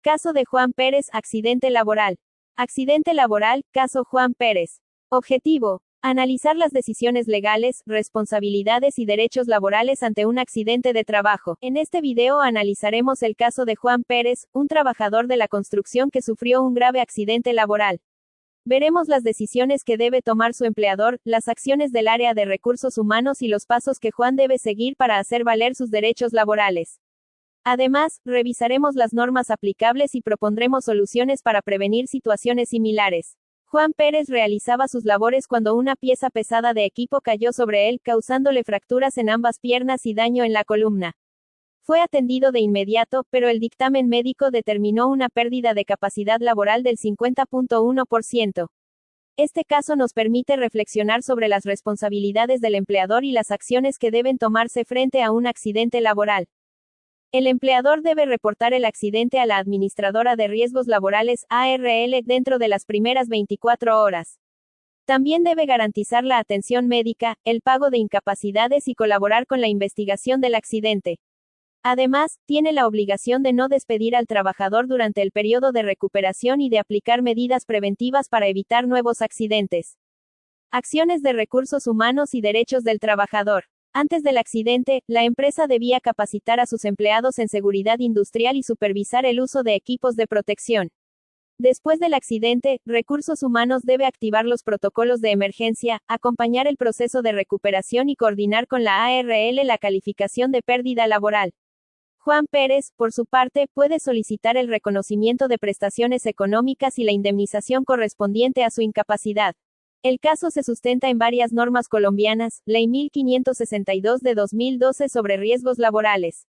Caso de Juan Pérez, accidente laboral. Accidente laboral, caso Juan Pérez. Objetivo: analizar las decisiones legales, responsabilidades y derechos laborales ante un accidente de trabajo. En este video analizaremos el caso de Juan Pérez, un trabajador de la construcción que sufrió un grave accidente laboral. Veremos las decisiones que debe tomar su empleador, las acciones del área de recursos humanos y los pasos que Juan debe seguir para hacer valer sus derechos laborales. Además, revisaremos las normas aplicables y propondremos soluciones para prevenir situaciones similares. Juan Pérez realizaba sus labores cuando una pieza pesada de equipo cayó sobre él, causándole fracturas en ambas piernas y daño en la columna. Fue atendido de inmediato, pero el dictamen médico determinó una pérdida de capacidad laboral del 50.1%. Este caso nos permite reflexionar sobre las responsabilidades del empleador y las acciones que deben tomarse frente a un accidente laboral. El empleador debe reportar el accidente a la Administradora de Riesgos Laborales, ARL, dentro de las primeras 24 horas. También debe garantizar la atención médica, el pago de incapacidades y colaborar con la investigación del accidente. Además, tiene la obligación de no despedir al trabajador durante el periodo de recuperación y de aplicar medidas preventivas para evitar nuevos accidentes. Acciones de recursos humanos y derechos del trabajador. Antes del accidente, la empresa debía capacitar a sus empleados en seguridad industrial y supervisar el uso de equipos de protección. Después del accidente, Recursos Humanos debe activar los protocolos de emergencia, acompañar el proceso de recuperación y coordinar con la ARL la calificación de pérdida laboral. Juan Pérez, por su parte, puede solicitar el reconocimiento de prestaciones económicas y la indemnización correspondiente a su incapacidad. El caso se sustenta en varias normas colombianas, Ley 1562 de 2012 sobre riesgos laborales.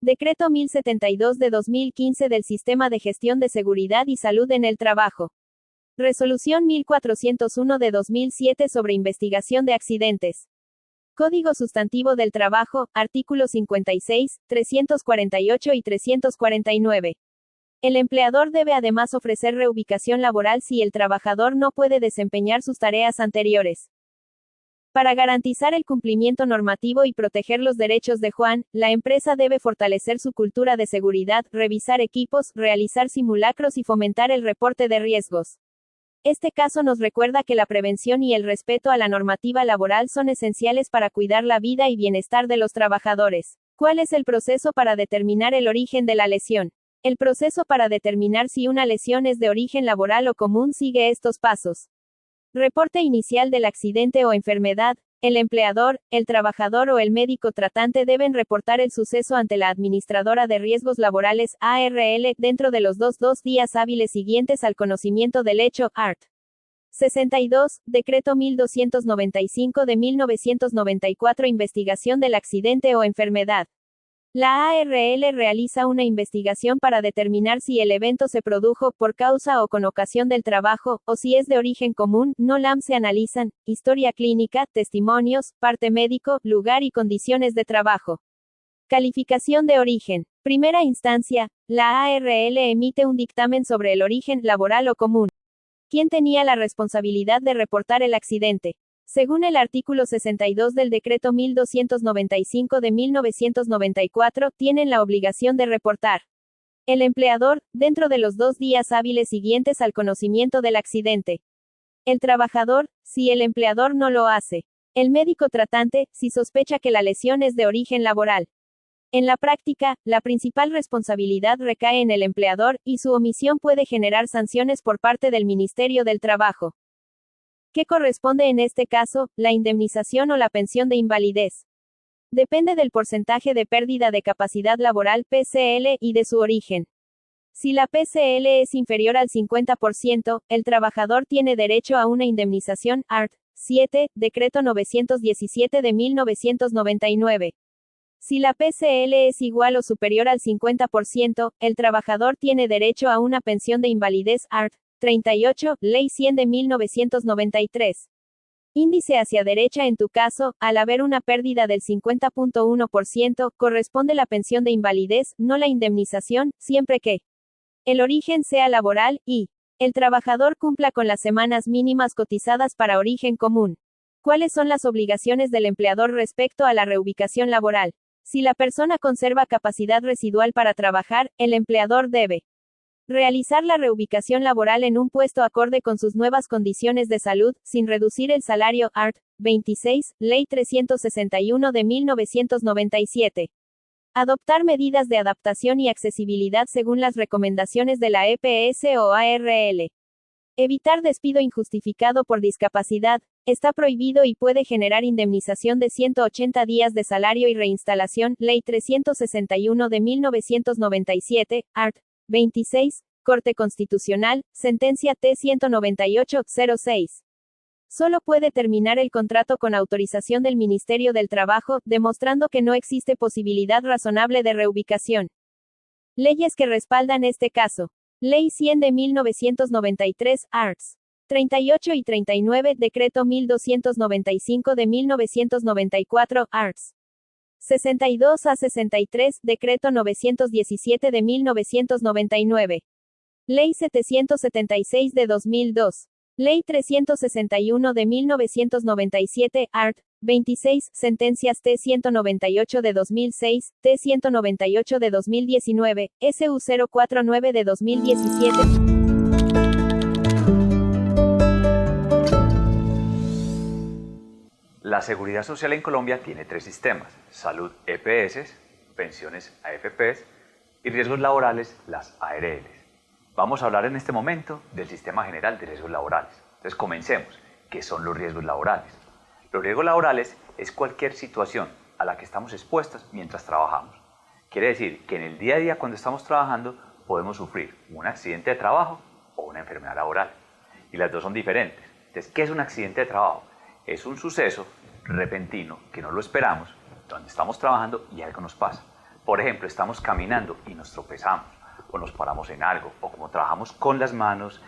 Decreto 1072 de 2015 del Sistema de Gestión de Seguridad y Salud en el Trabajo. Resolución 1401 de 2007 sobre investigación de accidentes. Código Sustantivo del Trabajo, artículos 56, 348 y 349. El empleador debe además ofrecer reubicación laboral si el trabajador no puede desempeñar sus tareas anteriores. Para garantizar el cumplimiento normativo y proteger los derechos de Juan, la empresa debe fortalecer su cultura de seguridad, revisar equipos, realizar simulacros y fomentar el reporte de riesgos. Este caso nos recuerda que la prevención y el respeto a la normativa laboral son esenciales para cuidar la vida y bienestar de los trabajadores. ¿Cuál es el proceso para determinar el origen de la lesión? El proceso para determinar si una lesión es de origen laboral o común sigue estos pasos. Reporte inicial del accidente o enfermedad. El empleador, el trabajador o el médico tratante deben reportar el suceso ante la Administradora de Riesgos Laborales, ARL, dentro de los dos días hábiles siguientes al conocimiento del hecho, art. 62, Decreto 1295 de 1994. Investigación del accidente o enfermedad. La ARL realiza una investigación para determinar si el evento se produjo por causa o con ocasión del trabajo, o si es de origen común. NOLAM. Se analizan historia clínica, testimonios, parte médico, lugar y condiciones de trabajo. Calificación de origen. Primera instancia, la ARL emite un dictamen sobre el origen laboral o común. ¿Quién tenía la responsabilidad de reportar el accidente? Según el artículo 62 del Decreto 1295 de 1994, tienen la obligación de reportar. El empleador, dentro de los 2 días hábiles siguientes al conocimiento del accidente. El trabajador, si el empleador no lo hace. El médico tratante, si sospecha que la lesión es de origen laboral. En la práctica, la principal responsabilidad recae en el empleador, y su omisión puede generar sanciones por parte del Ministerio del Trabajo. ¿Qué corresponde en este caso, la indemnización o la pensión de invalidez? Depende del porcentaje de pérdida de capacidad laboral (PCL) y de su origen. Si la PCL es inferior al 50%, el trabajador tiene derecho a una indemnización, art. 7, Decreto 917 de 1999. Si la PCL es igual o superior al 50%, el trabajador tiene derecho a una pensión de invalidez, art. 38, Ley 100 de 1993. Índice hacia derecha. En tu caso, al haber una pérdida del 50.1%, corresponde la pensión de invalidez, no la indemnización, siempre que el origen sea laboral, y el trabajador cumpla con las semanas mínimas cotizadas para origen común. ¿Cuáles son las obligaciones del empleador respecto a la reubicación laboral? Si la persona conserva capacidad residual para trabajar, el empleador debe Realizar la reubicación laboral en un puesto acorde con sus nuevas condiciones de salud, sin reducir el salario. Art. 26, Ley 361 de 1997. Adoptar medidas de adaptación y accesibilidad según las recomendaciones de la EPS o ARL. Evitar despido injustificado por discapacidad. Está prohibido y puede generar indemnización de 180 días de salario y reinstalación. Ley 361 de 1997, Art. 26, Corte Constitucional, Sentencia T-198-06. Solo puede terminar el contrato con autorización del Ministerio del Trabajo, demostrando que no existe posibilidad razonable de reubicación. Leyes que respaldan este caso. Ley 100 de 1993, Arts. 38 y 39, Decreto 1295 de 1994, Arts. 62 a 63, Decreto 917 de 1999. Ley 776 de 2002. Ley 361 de 1997, Art. 26, Sentencias T-198 de 2006, T-198 de 2019, SU 049 de 2017. La seguridad social en Colombia tiene tres sistemas: salud EPS, pensiones AFPs y riesgos laborales, las ARLs. Vamos a hablar en este momento del Sistema General de Riesgos Laborales. Entonces comencemos. ¿Qué son los riesgos laborales? Los riesgos laborales es cualquier situación a la que estamos expuestos mientras trabajamos. Quiere decir que en el día a día, cuando estamos trabajando, podemos sufrir un accidente de trabajo o una enfermedad laboral. Y las dos son diferentes. Entonces, ¿qué es un accidente de trabajo? Es un suceso repentino que no lo esperamos, donde estamos trabajando y algo nos pasa. Por ejemplo, estamos caminando y nos tropezamos, o nos paramos en algo, o como trabajamos con las manos,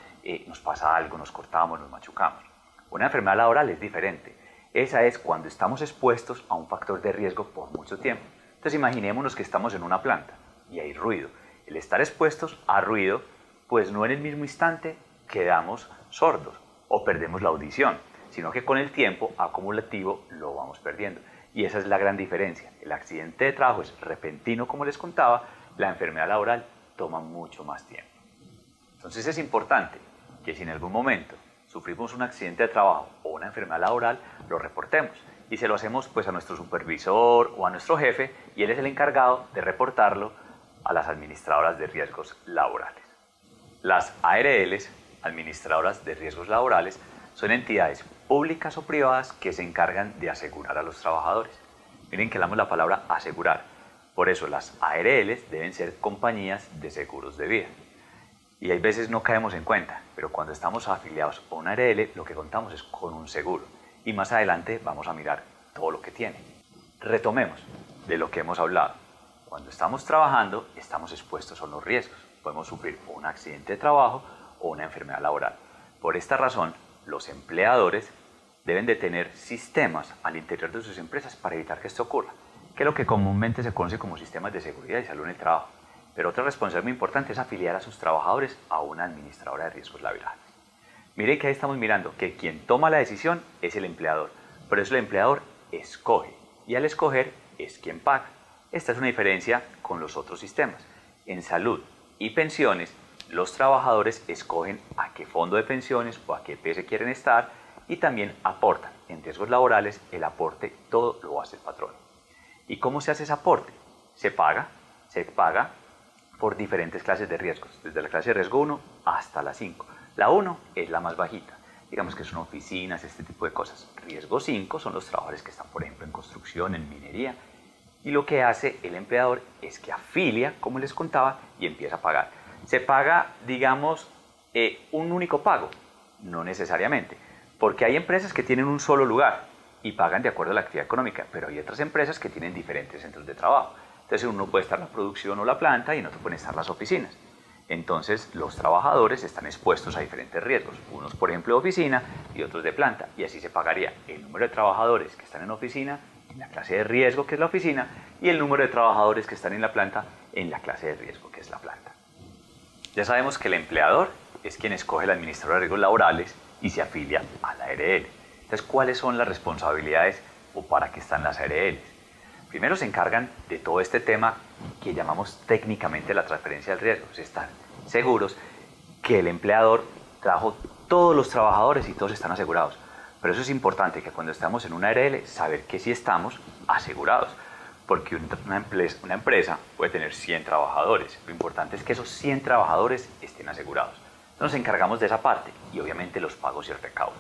nos pasa algo, nos cortamos, nos machucamos. Una enfermedad laboral es diferente. Esa es cuando estamos expuestos a un factor de riesgo por mucho tiempo. Entonces imaginémonos que estamos en una planta y hay ruido. El estar expuestos a ruido, pues no en el mismo instante quedamos sordos o perdemos la audición, sino que con el tiempo acumulativo lo vamos perdiendo. Y esa es la gran diferencia. El accidente de trabajo es repentino, como les contaba, la enfermedad laboral toma mucho más tiempo. Entonces es importante que si en algún momento sufrimos un accidente de trabajo o una enfermedad laboral, lo reportemos y se lo hacemos pues a nuestro supervisor o a nuestro jefe, y él es el encargado de reportarlo a las administradoras de riesgos laborales. Las ARLs, administradoras de riesgos laborales, son entidades públicas o privadas que se encargan de asegurar a los trabajadores. Miren que hablamos la palabra asegurar. Por eso las ARLs deben ser compañías de seguros de vida. Y hay veces no caemos en cuenta, pero cuando estamos afiliados a una ARL, lo que contamos es con un seguro. Y más adelante vamos a mirar todo lo que tiene. Retomemos de lo que hemos hablado. Cuando estamos trabajando, estamos expuestos a unos riesgos. Podemos sufrir un accidente de trabajo o una enfermedad laboral. Por esta razón, los empleadores deben de tener sistemas al interior de sus empresas para evitar que esto ocurra, que es lo que comúnmente se conoce como sistemas de seguridad y salud en el trabajo. Pero otra responsabilidad muy importante es afiliar a sus trabajadores a una administradora de riesgos laborales. Miren que ahí estamos mirando que quien toma la decisión es el empleador, pero eso el empleador escoge, y al escoger es quien paga. Esta es una diferencia con los otros sistemas. En salud y pensiones, los trabajadores escogen a qué fondo de pensiones o a qué EPS quieren estar, y también aportan. En riesgos laborales, el aporte todo lo hace el patrón. ¿Y cómo se hace ese aporte? Se paga por diferentes clases de riesgos, desde la clase de riesgo 1 hasta la 5. La 1 es la más bajita, digamos que son oficinas, este tipo de cosas. Riesgo 5 son los trabajadores que están, por ejemplo, en construcción, en minería, y lo que hace el empleador es que afilia, como les contaba, y empieza a pagar. ¿Se paga, digamos, un único pago? No necesariamente, porque hay empresas que tienen un solo lugar y pagan de acuerdo a la actividad económica, pero hay otras empresas que tienen diferentes centros de trabajo. Entonces, en uno puede estar la producción o la planta y en otro pueden estar las oficinas. Entonces, los trabajadores están expuestos a diferentes riesgos, unos, por ejemplo, de oficina y otros de planta, y así se pagaría el número de trabajadores que están en oficina, en la clase de riesgo, que es la oficina, y el número de trabajadores que están en la planta, en la clase de riesgo, que es la planta. Ya sabemos que el empleador es quien escoge el administrador de riesgos laborales y se afilia a la ARL. Entonces, ¿cuáles son las responsabilidades o para qué están las ARLs? Primero se encargan de todo este tema que llamamos técnicamente la transferencia del riesgo, es estar seguros, que el empleador trajo todos los trabajadores y todos están asegurados. Pero eso es importante, que cuando estamos en una ARL, saber que sí estamos asegurados. Porque una empresa puede tener 100 trabajadores. Lo importante es que esos 100 trabajadores estén asegurados. Nos encargamos de esa parte y obviamente los pagos y el recaudo.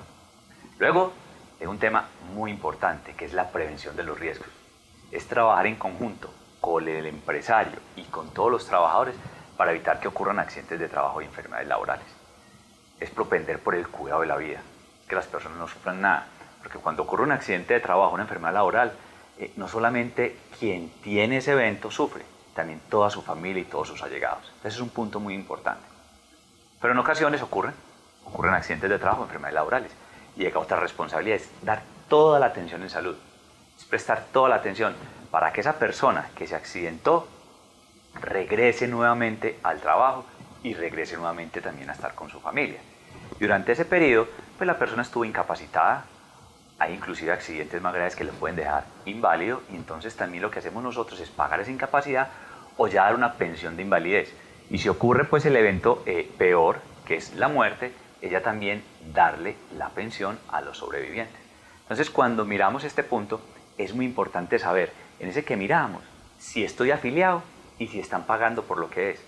Luego, hay un tema muy importante, que es la prevención de los riesgos. Es trabajar en conjunto con el empresario y con todos los trabajadores para evitar que ocurran accidentes de trabajo y enfermedades laborales. Es propender por el cuidado de la vida, que las personas no sufran nada, porque cuando ocurre un accidente de trabajo, una enfermedad laboral, no solamente quien tiene ese evento sufre, también toda su familia y todos sus allegados. Ese es un punto muy importante. Pero en ocasiones ocurren accidentes de trabajo, enfermedades laborales, y llega otra responsabilidad, es dar toda la atención en salud, es prestar toda la atención para que esa persona que se accidentó regrese nuevamente al trabajo y regrese nuevamente también a estar con su familia. Durante ese periodo, pues la persona estuvo incapacitada, hay inclusive accidentes más graves que le pueden dejar inválido, y entonces también lo que hacemos nosotros es pagar esa incapacidad o ya dar una pensión de invalidez. Y si ocurre pues el evento peor, que es la muerte, ella también darle la pensión a los sobrevivientes. Entonces, cuando miramos este punto, es muy importante saber, en ese que miramos, si estoy afiliado y si están pagando por lo que es.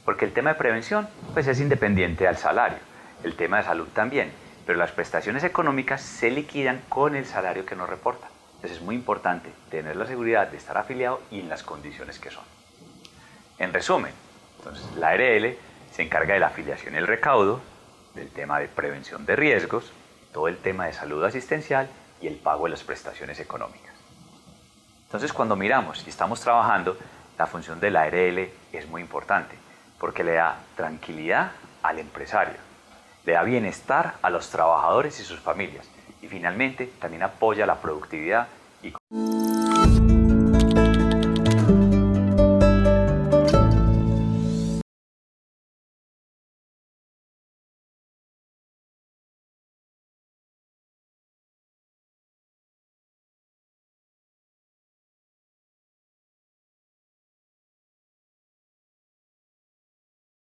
Porque el tema de prevención pues es independiente al salario, el tema de salud también, pero las prestaciones económicas se liquidan con el salario que nos reportan. Entonces es muy importante tener la seguridad de estar afiliado y en las condiciones que son. En resumen, entonces la ARL se encarga de la afiliación y el recaudo, del tema de prevención de riesgos, todo el tema de salud asistencial y el pago de las prestaciones económicas. Entonces, cuando miramos y estamos trabajando, la función de la ARL es muy importante porque le da tranquilidad al empresario, le da bienestar a los trabajadores y sus familias y finalmente también apoya la productividad y